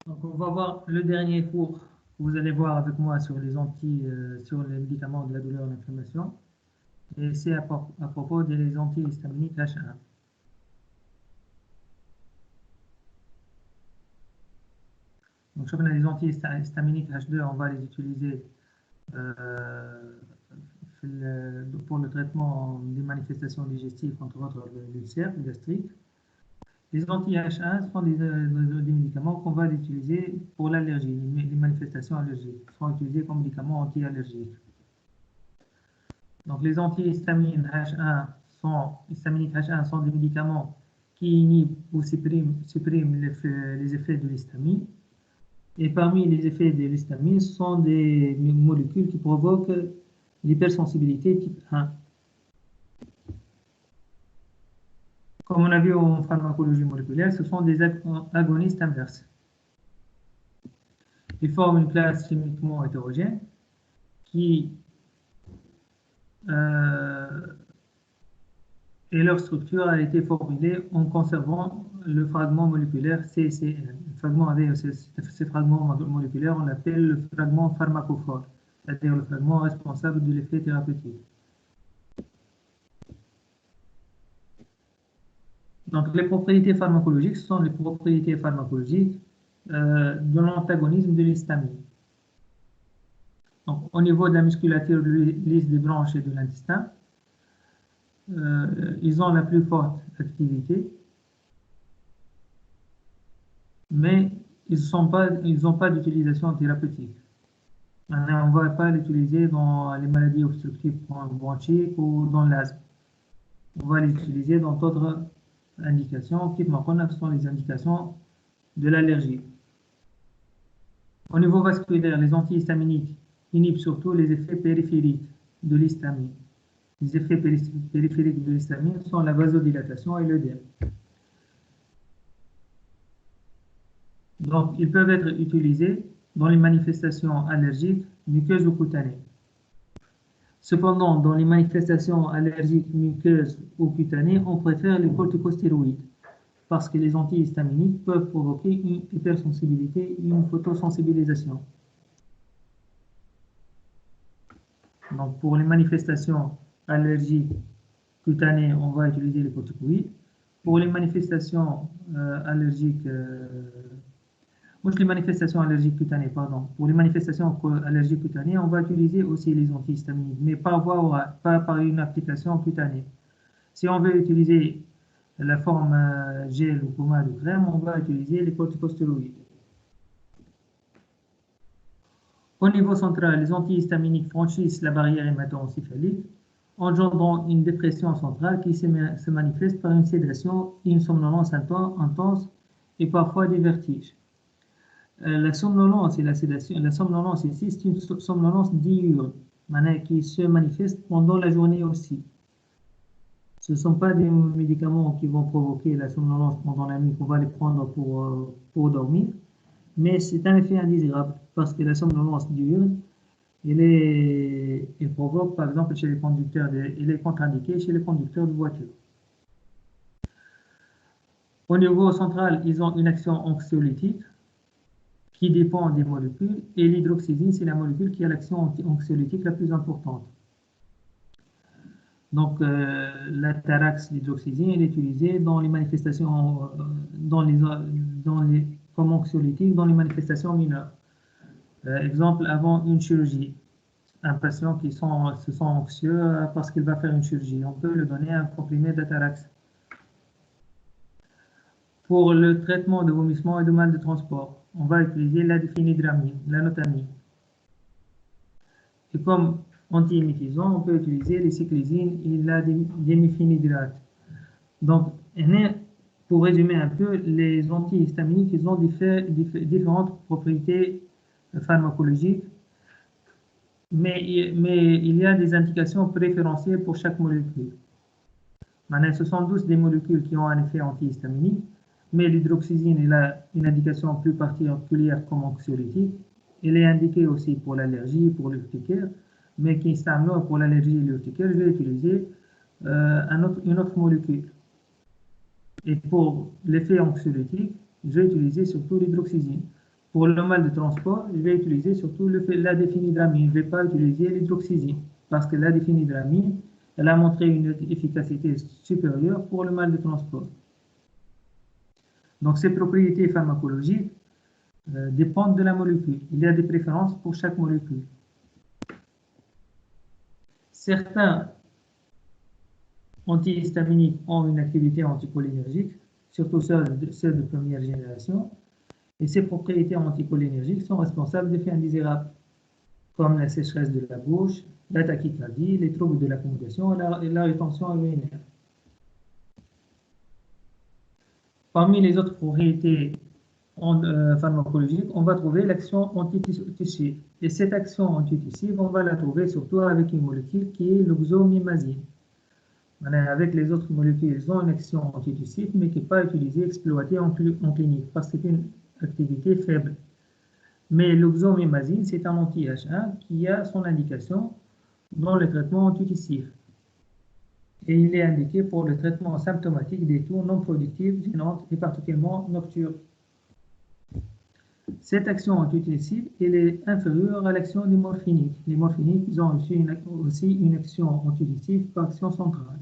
Donc, on va voir le dernier cours que vous allez voir avec moi sur sur les médicaments de la douleur et de l'inflammation. Et c'est à propos des antihistaminiques H1. Donc, sur les antihistaminiques H2, on va les utiliser euh, pour le traitement des manifestations digestives, entre autres l'ulcère gastrique. Les anti-H1 sont des médicaments qu'on va utiliser pour l'allergie, les manifestations allergiques, sont utilisés comme médicaments anti-allergiques. Donc, les antihistaminiques H1 sont des médicaments qui inhibent ou suppriment les effets de l'histamine. Et parmi les effets de l'histamine, ce sont des molécules qui provoquent l'hypersensibilité type 1. Comme on a vu en pharmacologie moléculaire, ce sont des agonistes inverses. Ils forment une classe chimiquement hétérogène qui et leur structure a été formulée en conservant le fragment moléculaire CCN. Le fragment avec ces fragments moléculaires, on l'appelle le fragment pharmacophore, c'est-à-dire le fragment responsable de l'effet thérapeutique. Donc, les propriétés pharmacologiques sont les propriétés pharmacologiques de l'antagonisme de l'histamine. Donc, au niveau de la musculature lisse des branches et de l'intestin, ils ont la plus forte activité, mais ils n'ont pas d'utilisation thérapeutique. On ne va pas l'utiliser dans les maladies obstructives bronchiques ou dans l'asthme. On va l'utiliser dans d'autres indications qui sont les indications de l'allergie. Au niveau vasculaire, les antihistaminiques inhibent surtout les effets périphériques de l'histamine. Les effets périphériques de l'histamine sont la vasodilatation et l'œdème. Donc, ils peuvent être utilisés dans les manifestations allergiques muqueuses ou cutanées. Cependant, dans les manifestations allergiques muqueuses ou cutanées, on préfère les corticostéroïdes parce que les antihistaminiques peuvent provoquer une hypersensibilité et une photosensibilisation. Donc, pour les manifestations allergiques cutanées, on va utiliser les corticoïdes. Pour les manifestations allergiques les manifestations allergiques cutanées, pardon. Pour les manifestations allergiques cutanées, on va utiliser aussi les antihistaminiques, mais pas par une application cutanée. Si on veut utiliser la forme gel ou pommade ou crème, on va utiliser les corticostéroïdes. Au niveau central, les antihistaminiques franchissent la barrière hémato-encéphalique, engendrant une dépression centrale qui se manifeste par une sédation, une somnolence intense et parfois des vertiges. La somnolence et la sédation, la somnolence ici, c'est une somnolence diurne, qui se manifeste pendant la journée aussi. Ce ne sont pas des médicaments qui vont provoquer la somnolence pendant la nuit, qu'on va les prendre pour dormir, mais c'est un effet indésirable parce que la somnolence diurne, elle provoque, par exemple, chez les conducteurs, elle est contre-indiquée chez les conducteurs de voiture. Au niveau central, ils ont une action anxiolytique qui dépend des molécules, et l'hydroxyzine, c'est la molécule qui a l'action anxiolytique la plus importante. Donc, la tarax, l'hydroxyzine, est utilisée dans les manifestations, comme anxiolytique dans les manifestations mineures. Exemple, avant une chirurgie, un patient qui se sent anxieux parce qu'il va faire une chirurgie, on peut lui donner un comprimé d'atarax. Pour le traitement de vomissement et de mal de transport, on va utiliser la diphénhydramine, la notamine. Et comme anti-hémétisant, on peut utiliser les cyclizines et la déméphénidrate. Donc, pour résumer un peu, les antihistaminiques, ils ont différentes propriétés pharmacologiques, mais il y a des indications préférentielles pour chaque molécule. Maintenant, ce sont tous des molécules qui ont un effet antihistaminique, mais l'hydroxyzine a une indication plus particulière comme anxiolytique. Elle est indiquée aussi pour l'allergie, pour l'urticaire, mais qui s'amène pour l'allergie et l'urticaire, je vais utiliser une autre molécule. Et pour l'effet anxiolytique, je vais utiliser surtout l'hydroxyzine. Pour le mal de transport, je vais utiliser surtout la déphényldramine. Je ne vais pas utiliser l'hydroxyzine parce que la déphényldramine, elle a montré une efficacité supérieure pour le mal de transport. Donc, ces propriétés pharmacologiques dépendent de la molécule. Il y a des préférences pour chaque molécule. Certains antihistaminiques ont une activité anticholinergique, surtout ceux de première génération. Et ces propriétés anticholinergiques sont responsables d'effets indésirables, comme la sécheresse de la bouche, la tachycardie, les troubles de la communication et la rétention urinaire. Parmi les autres propriétés pharmacologiques, on va trouver l'action antitussive. Et cette action antitussive, on va la trouver surtout avec une molécule qui est l'oxomimazine. Avec les autres molécules, ils ont une action antitussive, mais qui n'est pas utilisée, exploitée en clinique, parce que c'est une activité faible. Mais l'oxomimazine, c'est un anti-H1 qui a son indication dans le traitement antitussif. Et il est indiqué pour le traitement symptomatique des tours non productives, gênantes et particulièrement nocturnes. Cette action antitussive, elle est inférieure à l'action des morphiniques. Les morphiniques, ils ont aussi une action antitussive par action centrale.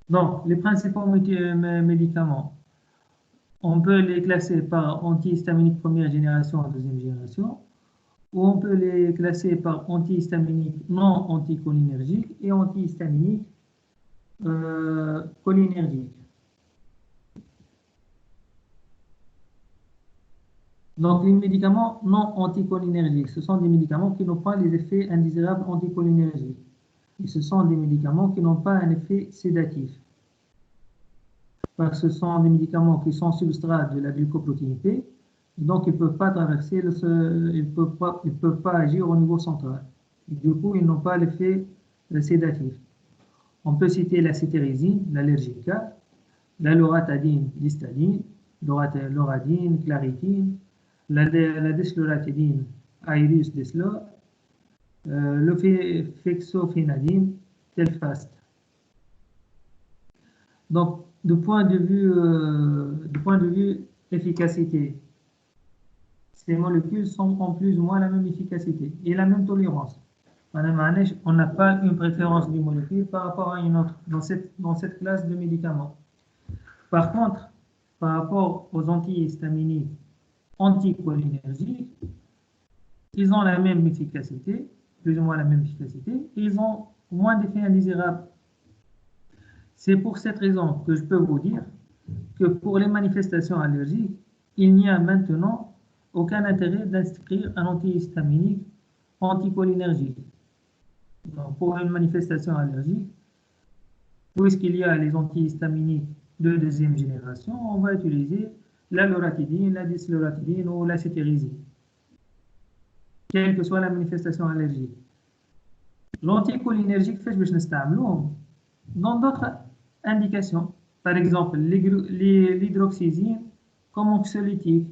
Donc, les principaux médicaments, on peut les classer par antihistaminique première génération et deuxième génération, ou on peut les classer par antihistaminique non anticholinergique et antihistaminique cholinergique. Donc, les médicaments non anticholinergiques, ce sont des médicaments qui n'ont pas les effets indésirables anticholinergiques. Et ce sont des médicaments qui n'ont pas un effet sédatif. Parce que ce sont des médicaments qui sont substrats de la glucoprotéine P, donc ils ne peuvent pas traverser, ils peuvent pas agir au niveau central. Et du coup, ils n'ont pas l'effet sédatif. On peut citer la cétérizine, l'allergique, la loratadine, l'histadine, l'oradine, claritine, la desloratadine, Airus Deslor, le fexofenadine, Telfast. Donc, du point de vue efficacité, ces molécules sont en plus ou moins la même efficacité et la même tolérance. On n'a pas une préférence d'une molécule par rapport à une autre dans cette classe de médicaments. Par contre, par rapport aux antihistaminiques anticholinergiques, ils ont la même efficacité, plus ou moins la même efficacité, et ils ont moins d'effets indésirables. C'est pour cette raison que je peux vous dire que pour les manifestations allergiques, il n'y a maintenant aucun intérêt d'inscrire un antihistaminique anticholinergique. Donc, pour une manifestation allergique, puisqu'il y a les antihistaminiques de deuxième génération, on va utiliser la loratadine, la desloratadine ou la cétérizine, quelle que soit la manifestation allergique. L'anticholinergique, fait dans d'autres indications. Par exemple, l'hydroxyzine comme anxiolytique,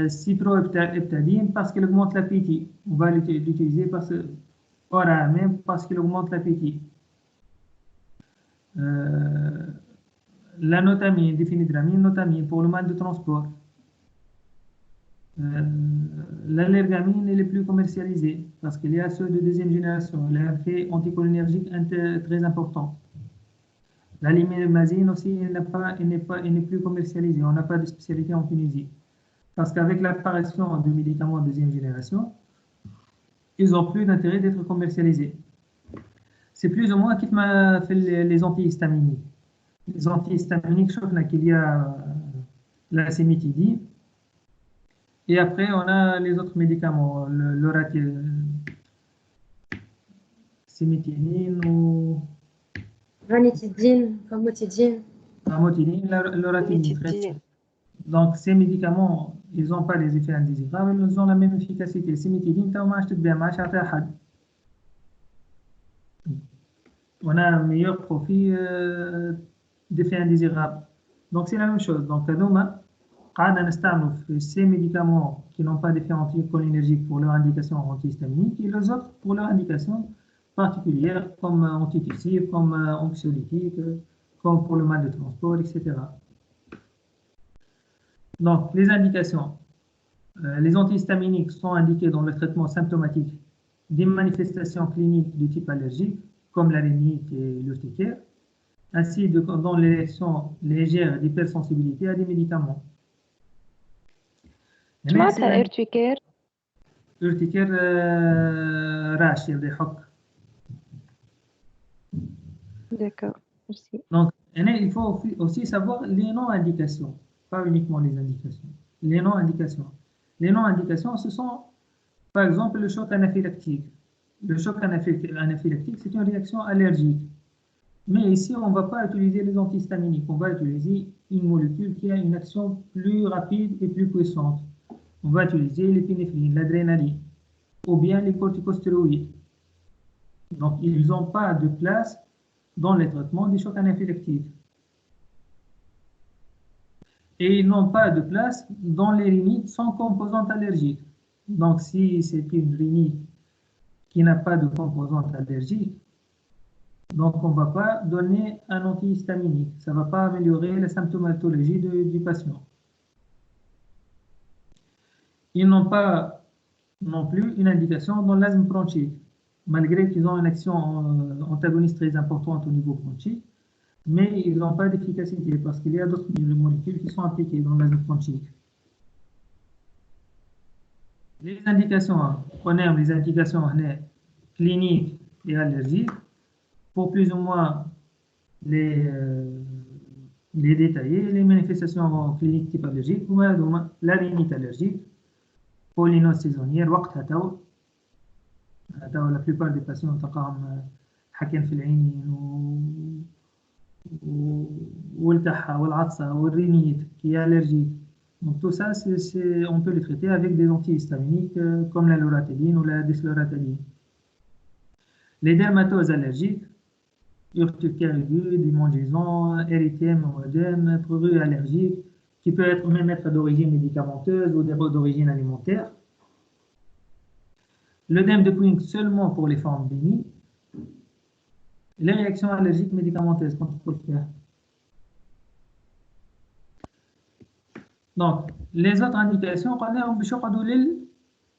cyproheptadine parce qu'elle augmente l'appétit. On va l'utiliser même parce qu'elle augmente l'appétit. La notamine, diphénhydramine, notamine pour le mal de transport. L'allergamine elle est plus commercialisée parce qu'il y a ceux de deuxième génération. Elle a un effet anticholinergique très important. La limimazine aussi, elle n'est plus commercialisée. On n'a pas de spécialité en Tunisie. Parce qu'avec l'apparition de médicaments de deuxième génération, ils n'ont plus d'intérêt d'être commercialisés. C'est plus ou moins qui m'a fait les antihistaminiques. Les antihistaminiques, je trouve qu'il y a la cimétidine. Et après, on a les autres médicaments, cimétidine ou... Ranitidine, famotidine. Famotidine, loratadine. Donc, ces médicaments, ils n'ont pas les effets indésirables, mais ils ont la même efficacité. Cimétidine, on a un meilleur profit d'effets indésirables. Donc, c'est la même chose. Donc, ces médicaments qui n'ont pas d'effet anticholinergique pour leur indication antihistaminique et les autres pour leur indication particulière comme antitussive, comme anxiolytique, comme pour le mal de transport, etc. Donc, les indications. Les antihistaminiques sont indiqués dans le traitement symptomatique des manifestations cliniques de type allergique, comme la rhinite et l'urticaire, ainsi que dans les réactions légères d'hypersensibilité à des médicaments. معناتها ارتكار؟ ارتكار راش يبدا يحك. D'accord, merci. Donc, il faut aussi savoir les non-indications, pas uniquement les indications. Les non-indications. Les non-indications, ce sont, par exemple, le choc anaphylactique. Le choc anaphylactique, c'est une réaction allergique. Mais ici, on ne va pas utiliser les antihistaminiques. On va utiliser une molécule qui a une action plus rapide et plus puissante. On va utiliser l'épinéphrine, l'adrénaline, ou bien les corticostéroïdes. Donc, ils n'ont pas de place dans les traitements des chocs anaphylactiques. Et ils n'ont pas de place dans les rhinites sans composante allergique. Donc, si c'est une rhinite qui n'a pas de composante allergique, donc on ne va pas donner un antihistaminique. Ça ne va pas améliorer la symptomatologie du patient. Ils n'ont pas non plus une indication dans l'asthme bronchique, malgré qu'ils ont une action antagoniste très importante au niveau bronchique, mais ils n'ont pas d'efficacité parce qu'il y a d'autres molécules qui sont impliquées dans l'asthme bronchique. Les indications, on aime les indications cliniques et allergiques, pour plus ou moins les détailler, les manifestations cliniques type allergique, la rhinite allergique, polynose saisonnière, وقتها تو la plupart des patients تلقاهم حكين في العينين والكحة والعطسة والرhinite qui est allergique. Donc tout ça, on peut les traiter avec des antihistaminiques comme la loratadine ou la desloratadine. Les dermatoses allergiques, urticaire aiguë, démangeaisons, érythème ou œdème, prurus allergiques, qui peut être même être d'origine médicamenteuse ou d'origine alimentaire. L'œdème de Quincke seulement pour les formes bénignes. Les réactions allergiques médicamenteuses, quand il faut le faire. Donc, les autres indications, on a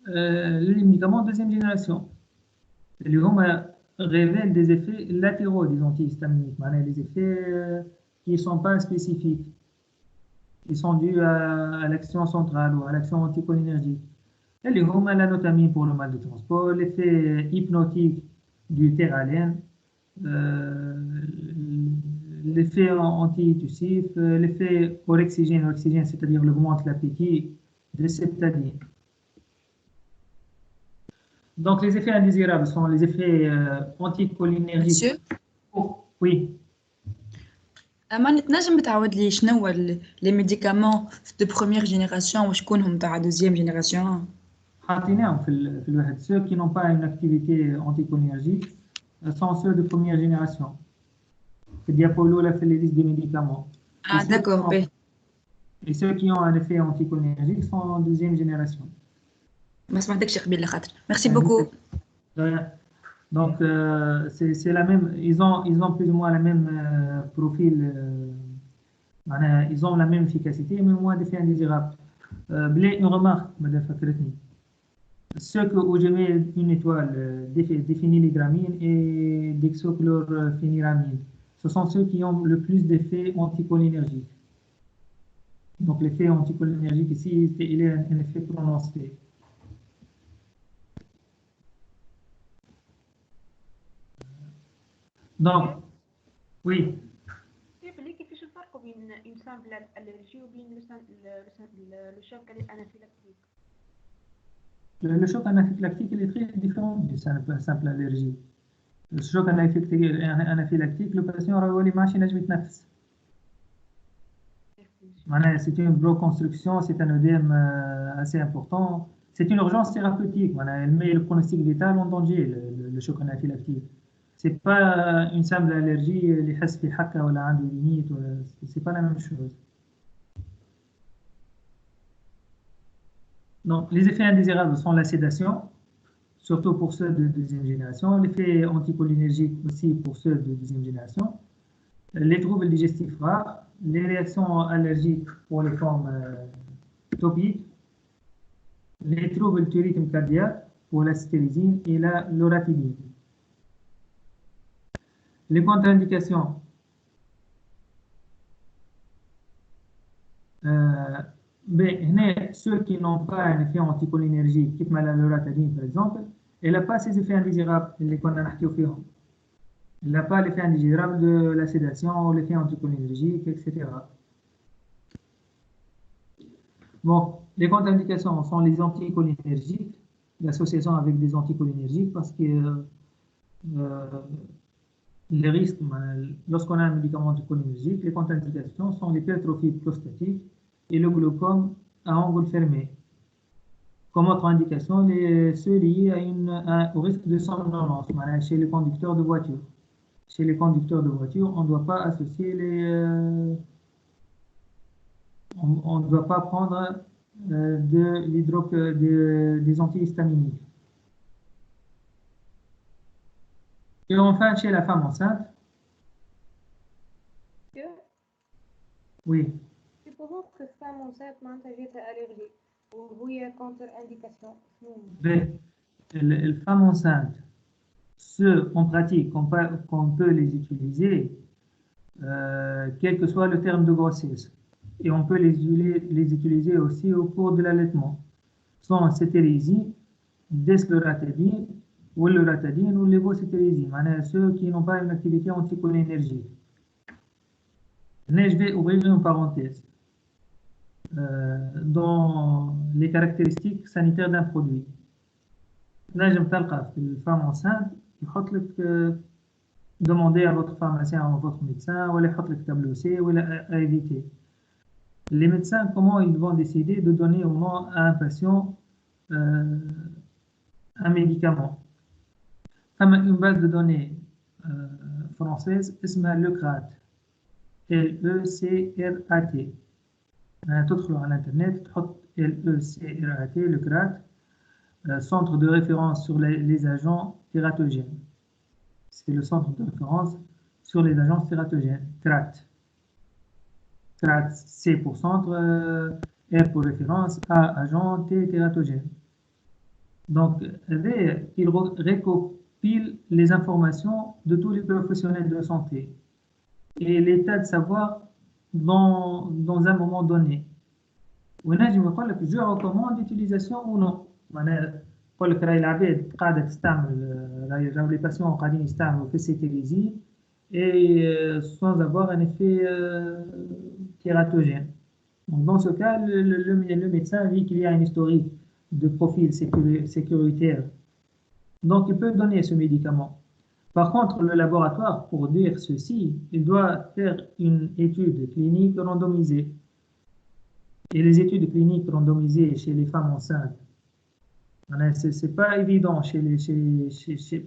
les médicaments de deuxième génération. Les révèlent des effets latéraux des antihistaminiques, des effets qui ne sont pas spécifiques, qui sont dus à l'action centrale ou à l'action anticholinergique. Et les l'anotamine pour le mal de transport, l'effet hypnotique du terralène, l'effet antitussif, l'effet orexigène, c'est-à-dire l'augmente l'appétit, de septadine. Donc, les effets indésirables sont les effets anticholinergiques. Monsieur Oui. أما تنجم تعاود لي شنو هو les médicaments de première génération وشكونهم تاع deuxième génération؟ حاطيناهم في الواحد. Ceux qui n'ont pas une activité anticholinergique sont ceux de première génération. C'est diapolo la fait les listes des médicaments. Ah d'accord. Et ceux qui ont un effet anticholinergique sont en deuxième génération. ما سمعتكش قبيل لخاطر. Merci beaucoup. Donc c'est la même. Ils ont plus ou moins le même profil. Ils ont la même efficacité mais moins d'effets indésirables. Une remarque, Madame Fakretni. Ceux où je mets une étoile déphényligramine et dexochlorphéniramine, ce sont ceux qui ont le plus d'effets anticholinergiques. Donc l'effet anticholinergique ici, il est un effet prononcé. Donc, oui. كيفاش الفرق بين une simple allergie وبين le choc anaphylactique؟ Le choc anaphylactique il est très différent d'une simple allergie. Le choc anaphylactique, le patient راهو ماشي نجم يتنفس. C'est une bronchoconstriction, c'est un œdème assez important. C'est une urgence thérapeutique. Elle met le pronostic vital en danger, le choc anaphylactique. C'est pas une simple allergie, اللي يحس في حكة ولا عنده رينيت c'est pas la même chose. Donc, les effets indésirables sont la sédation, surtout pour ceux de deuxième génération, l'effet anticholinergique aussi pour ceux de deuxième génération, les troubles digestifs rares, les réactions allergiques pour les formes topiques, les troubles du rythme cardiaque pour la cétrizine et la loratadine. Les contre-indications. Ceux qui n'ont pas un effet anticholinergique, comme la loratadine par exemple, elle n'a pas ces effets indésirables. Elle n'a pas l'effet indésirable de la sédation, l'effet anticholinergique, etc. Bon, les contre-indications sont les anticholinergiques, l'association avec des anticholinergiques, parce que les risques, lorsqu'on a un médicament anticholinergique, les contre-indications sont l'hypertrophie prostatique et le glaucome à angle fermé. Comme autre indication, ceux liés au risque de somnolence chez les conducteurs de voiture. Chez les conducteurs de voiture, on ne doit pas associer on ne doit pas prendre des antihistaminiques. Et enfin, chez la femme enceinte, oui. Supposons que femme enceinte معناتها جاتها allergie وهي contre-indication. Les femmes enceintes, ceux en pratique qu'on peut les utiliser, quel que soit le terme de grossesse, et on peut les utiliser aussi au cours de l'allaitement, sont cétérizine, desloratadine, ou loratadine ou lévocétérizine, ceux qui n'ont pas une activité anticholinergique. Je vais ouvrir une parenthèse. Dans les caractéristiques sanitaires d'un produit. Là, je me parle de femme enceinte, demandez à votre pharmacien ou à votre médecin, ou à tableau C, ou à éviter. Les médecins, comment ils vont décider de donner au moins à un patient un médicament? Une base de données française, s'appelle Lecrat. L-E-C-R-A-T. تدخلوا على الانترنت تحط LECRAT le CRAT, centre de référence sur les agents tératogènes. C'est le centre de référence sur les agents tératogènes. CRAT. CRAT, C pour centre, R pour référence, A agent, T tératogène. Donc, il récopile les informations de tous les professionnels de santé et l'état de savoir dans un moment donné. Je recommande l'utilisation ou non. Les patients قاعدين يستعملوا في الcétérizine et sans avoir un effet tératogène. Donc, dans ce cas, le médecin dit qu'il y a un historique de profil sécuritaire. Donc, il peut donner ce médicament. Par contre, le laboratoire, pour dire ceci, il doit faire une étude clinique randomisée. Et les études cliniques randomisées chez les femmes enceintes, ce n'est pas évident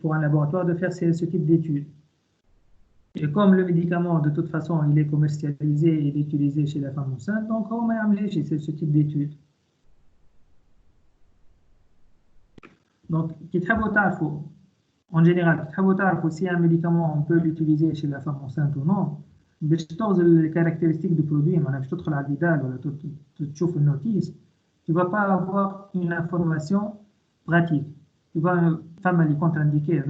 pour un laboratoire de faire ce type d'études. Et comme le médicament, de toute façon, il est commercialisé et il est utilisé chez la femme enceinte, donc on va amener chez ce type d'études. Donc, en général, si un médicament, on peut l'utiliser chez la femme enceinte ou non, les caractéristiques du produit, tu te trouves une notice, tu ne vas pas avoir une information pratique. Tu vois une femme qui est contre-indiquée,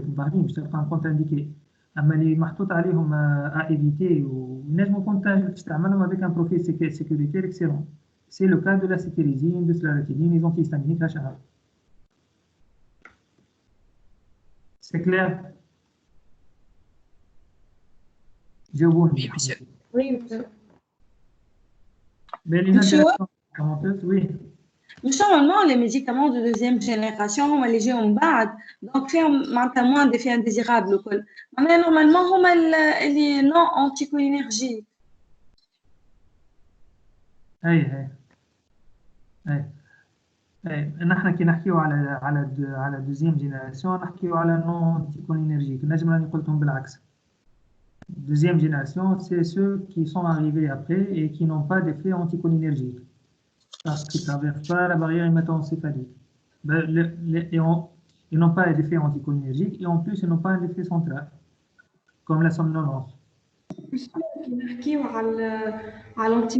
contre-indiquée, mais à éviter ou avec un profil sécuritaire excellent. C'est le cas de la cétérizine, de la loratadine, les antihistaminiques, la charade. C'est clair? Je vous Oui, monsieur. Oui, monsieur. Mais les Monsieur, interactions, oui. monsieur, normalement, les médicaments de deuxième génération, on les gère en bas, donc fait moins d'effets indésirables. Mais normalement, on les non anticholinergiques. اي نحن كي نحكيو على دوزيام جينيراسيون نحكيو على نون anticholinergique. نجم راني قلتهم بالعكس. Deuxième génération, c'est ceux qui sont arrivés après et qui n'ont pas d'effet anticholinergique parce qu'ils ne traversent pas la barrière hémato-encéphalique. Ils n'ont pas d'effet anticholinergique et en plus ils n'ont pas un effet central comme la somnolence. كي نحكيو على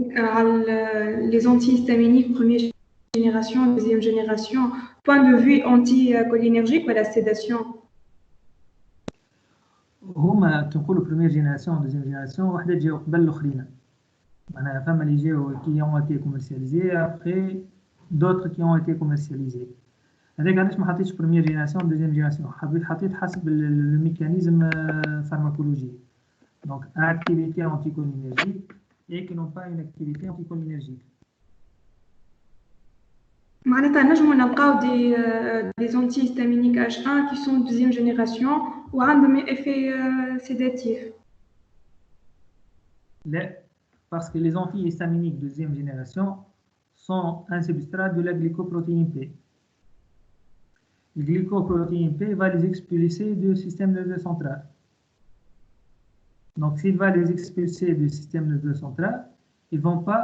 les antihistaminiques première génération, deuxième génération, point de vue anticholinergique ولا sédation. هما تنقولوا première génération deuxième génération وحدات جاو قبل الآخرين معناها فما اللي جاو qui ont été commercialisés après d'autres qui ont été commercialisés هذاك علاش ما حطيتش première génération deuxième génération حطيت حسب الميكانيزم pharmacologique donc activité anticholinergique et qui n'ont pas une activité anticholinergique. معناتها نجمو نلقاو des antihistaminiques H1 qui sont deuxième génération ou عندهم effet sédatif. Là, parce que les antihistaminiques deuxième génération sont un substrat de la glycoprotéine P. La glycoprotéine P va les expulser du système nerveux central. Donc, s'il va les expulser du système nerveux central, ils ne vont pas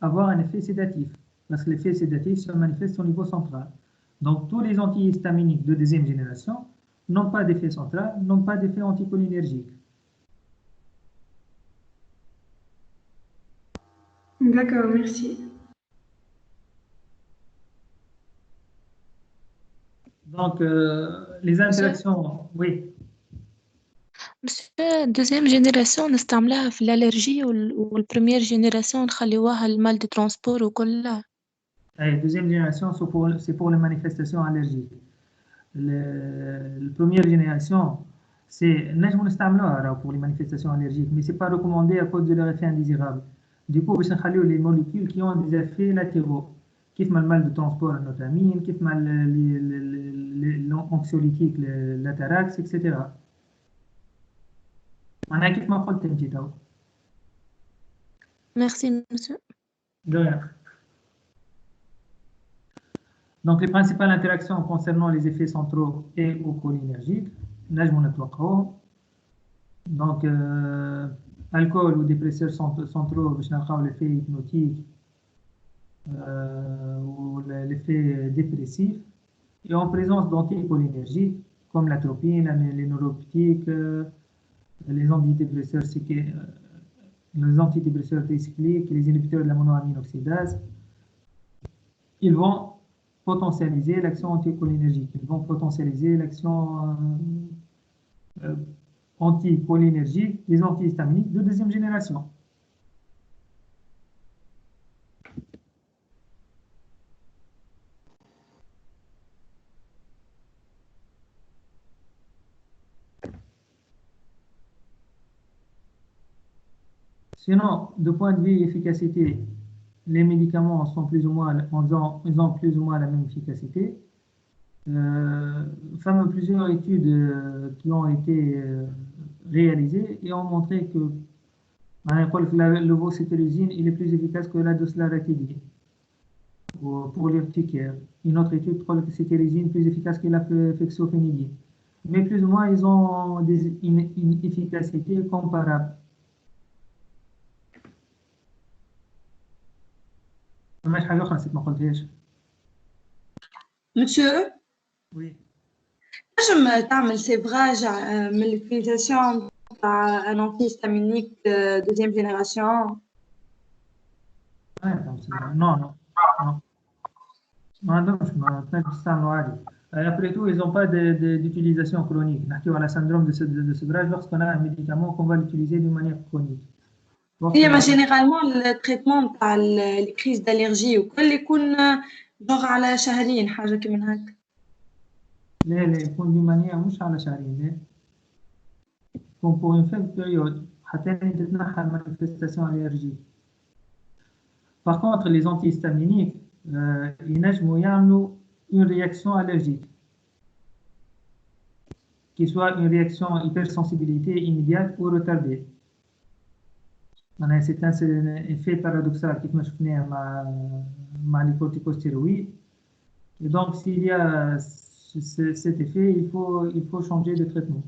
avoir un effet sédatif. Parce que l'effet sédatif se manifeste au niveau central. Donc, tous les antihistaminiques de deuxième génération n'ont pas d'effet central, n'ont pas d'effet anticholinergique. D'accord, merci. Donc, les interactions, oui. deuxième génération نستعملها في الالرجي والبريمير جينيراسيون نخليوها المال دي ترانسبور وكلها. La deuxième génération, c'est pour les manifestations allergiques. La première génération, c'est pour les manifestations allergiques, mais ce n'est pas recommandé à cause de leur effet indésirable. Du coup, on va les molécules qui ont des effets latéraux, comme le mal de transport à notamine, comme l'anxiolytique, l'atarax, etc. On a كيف ما قلت انت تو. Merci monsieur. De rien. Donc, les principales interactions concernant les effets centraux et ou cholinergiques, نجمو نتوقعوهم. Donc, alcool ou dépresseurs centraux باش نلقاو l'effet hypnotique ou l'effet dépressif. Et en présence d'anticholinergiques comme l'atropine, les neuropeptiques, les antidépresseurs tricycliques, les inhibiteurs de la monoamine oxydase, ils vont potentialiser l'action anticholinergique. Ils vont potentialiser l'action anticholinergique des antihistaminiques de deuxième génération. Sinon, de point de vue efficacité, les médicaments sont plus ou moins, ils ont plus ou moins la même efficacité. Plusieurs études qui ont été réalisées et ont montré que le vocétérésine il est plus efficace que la docelaratidine pour l'urticaire. Une autre étude trouve que la cétérésine est plus efficace que la fexofénidine. Mais plus ou moins, ils ont une efficacité comparable. فماش حاجة أخرى نسيت ما قلتهاش. Monsieur, Oui. نجم تعمل سيفراج من l'utilisation تاع un antihistaminique de deuxième génération. Non. ما عندهمش ما تنجمش تستعملوا عادي. Après tout, ils n'ont pas d'utilisation chronique. نحكيو على syndrome de sevrage lorsqu'on a un médicament qu'on va l'utiliser d'une manière chronique. هي généralement التريتمون تاع les crises d'allergie وكل يكون دور على شهرين حاجة كيما هكا. لا يكون d'une manière مش على شهرين لا. يكون pour une faible période حتى تتنحى المانيفستاسيون allergique. Par contre, les antihistaminiques ينجموا يعملوا une réaction allergique qui soit une réaction hypersensibilité immédiate ou retardée. C'est un effet paradoxal qui nous fait مع les corticosteroïdes. Et donc, s'il y a cet effet, il faut changer de traitement.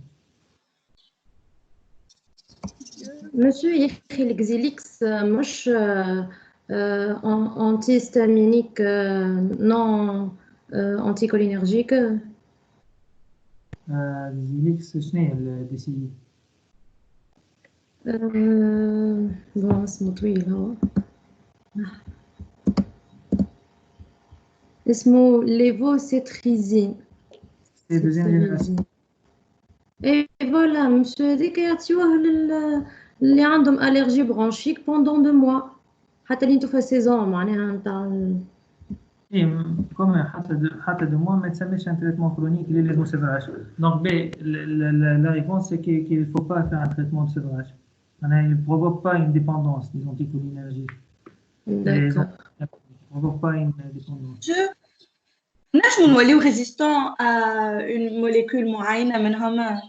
Monsieur, l'exilix, مش antihistaminique non anticholinergique. L'exilix, شنو هي الDCI? bon اسمه طويل هو اسمه lévocétrizine. C'est deuxième génération. Et voilà مش هذيك يعطيوه اللي عندهم allergie bronchique pendant 2 mois حتى اللي توفى سيزون معناها نتاع Et comme حتى de moi, mais ça met un traitement chronique, il est les sévrage. Donc, la réponse, c'est qu'il ne faut pas faire un traitement de sévrage. Il ne provoque pas une dépendance, des anticholinergiques. d'accord. Il ne provoque pas une dépendance. نجم نوليو résistant à une molécule معينة منهم